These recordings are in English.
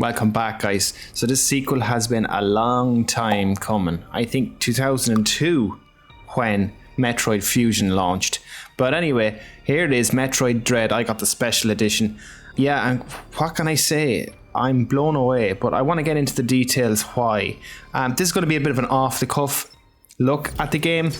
Welcome back, guys. So this sequel has been a long time coming. I think 2002 when Metroid Fusion launched. But anyway, here it is, Metroid Dread. I got the special edition. Yeah, and what can I say? I'm blown away, but I want to get into the details why. This is going to be a bit of an off-the-cuff look at the game.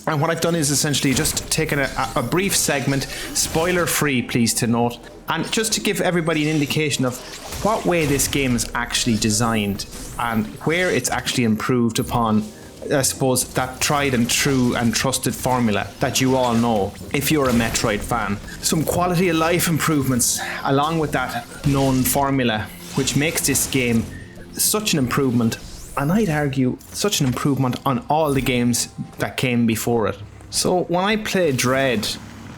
And what I've done is essentially just taken a brief segment, spoiler-free, please to note, and just to give everybody an indication of what way this game is actually designed and where it's actually improved upon, I suppose, that tried and true and trusted formula that you all know if you're a Metroid fan. Some quality of life improvements along with that known formula, which makes this game such an improvement, and I'd argue such an improvement on all the games that came before it. So when I play Dread,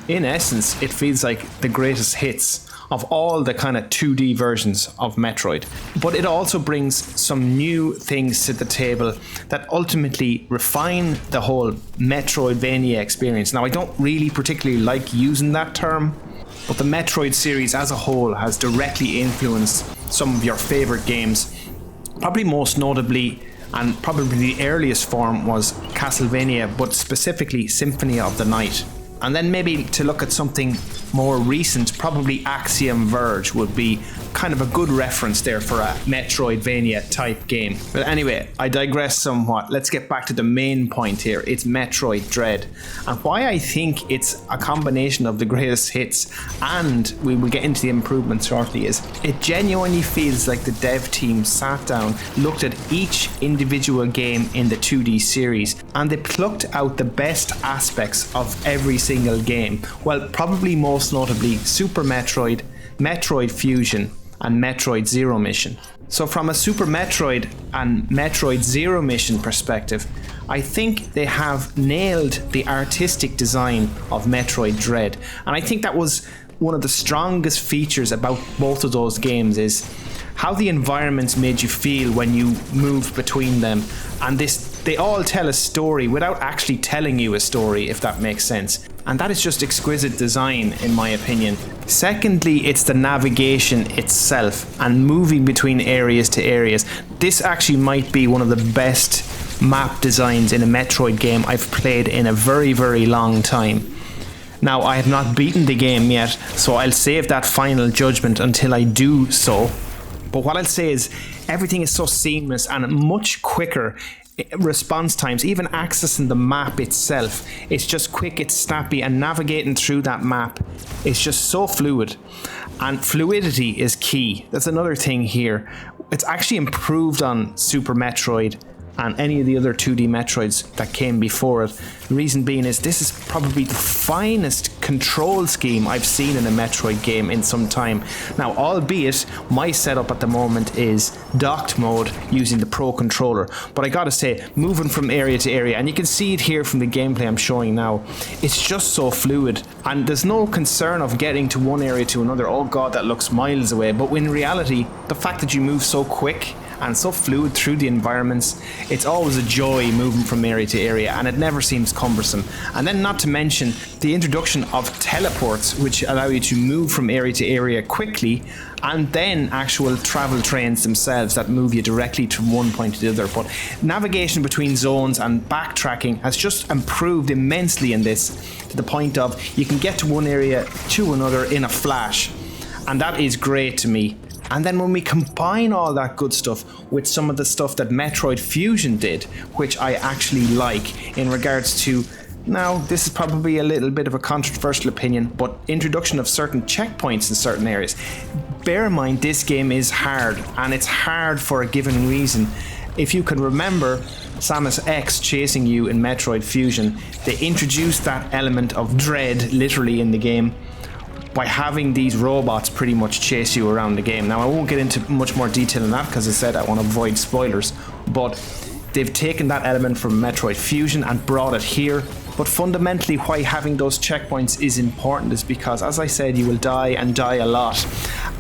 in essence, it feels like the greatest hits of all the kind of 2D versions of Metroid. But it also brings some new things to the table that ultimately refine the whole Metroidvania experience. Now, I don't really particularly like using that term, but the Metroid series as a whole has directly influenced some of your favorite games. Probably most notably, and probably the earliest form, was Castlevania, but specifically Symphony of the Night. And then maybe to look at something more recent, probably Axiom Verge would be kind of a good reference there for a Metroidvania type game. But anyway, I digress somewhat. Let's get back to the main point here. It's Metroid Dread. And why I think it's a combination of the greatest hits, and we will get into the improvements shortly, is it genuinely feels like the dev team sat down, looked at each individual game in the 2D series, and they plucked out the best aspects of every single game. Well, probably most notably Super Metroid, Metroid Fusion, and Metroid Zero Mission. So from a Super Metroid and Metroid Zero Mission perspective, I think they have nailed the artistic design of Metroid Dread. And I think that was one of the strongest features about both of those games, is how the environments made you feel when you moved between them. And they all tell a story without actually telling you a story, if that makes sense. And that is just exquisite design, in my opinion. Secondly, it's the navigation itself and moving between areas to areas. This actually might be one of the best map designs in a Metroid game I've played in a very, very long time. Now, I have not beaten the game yet, so I'll save that final judgment until I do so. But what I'll say is everything is so seamless and much quicker response times, even accessing the map itself. It's just quick, it's snappy, and navigating through that map is just so fluid. And fluidity is key. That's another thing here. It's actually improved on Super Metroid and any of the other 2D Metroids that came before it. The reason being is this is probably the finest control scheme I've seen in a Metroid game in some time. Now, albeit my setup at the moment is docked mode using the Pro Controller, but I gotta say, moving from area to area, and you can see it here from the gameplay I'm showing now, it's just so fluid, and there's no concern of getting to one area to another. Oh god, that looks miles away. But in reality, the fact that you move so quick and so fluid through the environments, it's always a joy moving from area to area, and it never seems cumbersome. And then not to mention the introduction of teleports, which allow you to move from area to area quickly, and then actual travel trains themselves that move you directly from one point to the other. But navigation between zones and backtracking has just improved immensely in this, to the point of you can get to one area to another in a flash, and that is great to me. And then when we combine all that good stuff with some of the stuff that Metroid Fusion did, which I actually like in regards to, now this is probably a little bit of a controversial opinion, but introduction of certain checkpoints in certain areas. Bear in mind, this game is hard, and it's hard for a given reason. If you can remember Samus X chasing you in Metroid Fusion, they introduced that element of dread literally in the game by having these robots pretty much chase you around the game. Now, I won't get into much more detail than that because I said I want to avoid spoilers, but they've taken that element from Metroid Fusion and brought it here. But fundamentally, why having those checkpoints is important is because, as I said, you will die and die a lot.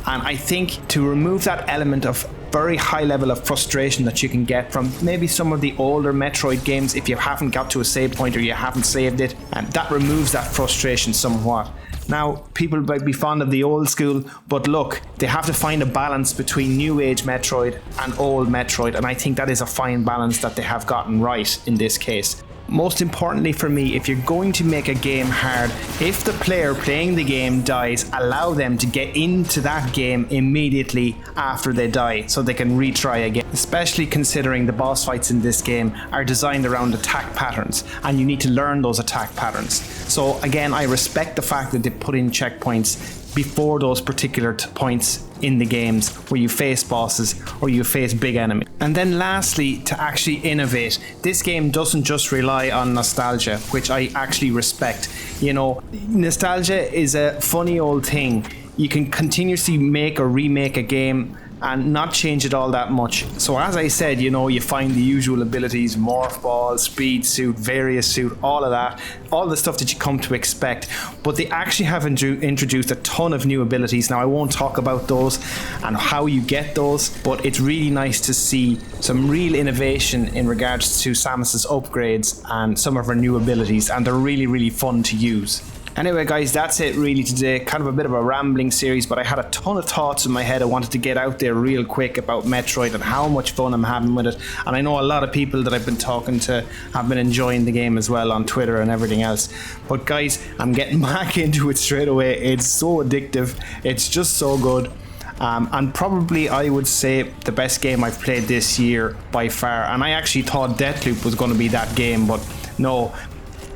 And I think to remove that element of very high level of frustration that you can get from maybe some of the older Metroid games, if you haven't got to a save point or you haven't saved it, and that removes that frustration somewhat. Now, people might be fond of the old school, but look, they have to find a balance between new age Metroid and old Metroid, and I think that is a fine balance that they have gotten right in this case. Most importantly for me, if you're going to make a game hard, if the player playing the game dies, allow them to get into that game immediately after they die so they can retry again. Especially considering the boss fights in this game are designed around attack patterns and you need to learn those attack patterns. So again, I respect the fact that they put in checkpoints before those particular points in the games where you face bosses or you face big enemies. And then lastly, to actually innovate, this game doesn't just rely on nostalgia, which I actually respect. You know, nostalgia is a funny old thing. You can continuously make or remake a game and not change it all that much. So as I said, you know, you find the usual abilities, morph ball, speed suit, various suit, all of that, all the stuff that you come to expect. But they actually have introduced a ton of new abilities. Now I won't talk about those and how you get those, but it's really nice to see some real innovation in regards to Samus's upgrades and some of her new abilities, and they're really, really fun to use. Anyway guys, that's it really today. Kind of a bit of a rambling series, but I had a ton of thoughts in my head I wanted to get out there real quick about Metroid and how much fun I'm having with it. And I know a lot of people that I've been talking to have been enjoying the game as well on Twitter and everything else. But guys, I'm getting back into it straight away. It's so addictive. It's just so good. And probably I would say the best game I've played this year by far. And I actually thought Deathloop was going to be that game, but no.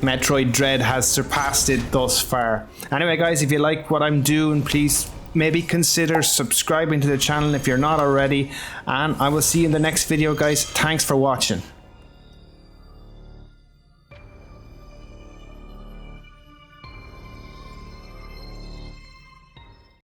Metroid Dread has surpassed it thus far. Anyway guys, if you like what I'm doing, please maybe consider subscribing to the channel if you're not already, and I will see you in the next video guys. Thanks for watching.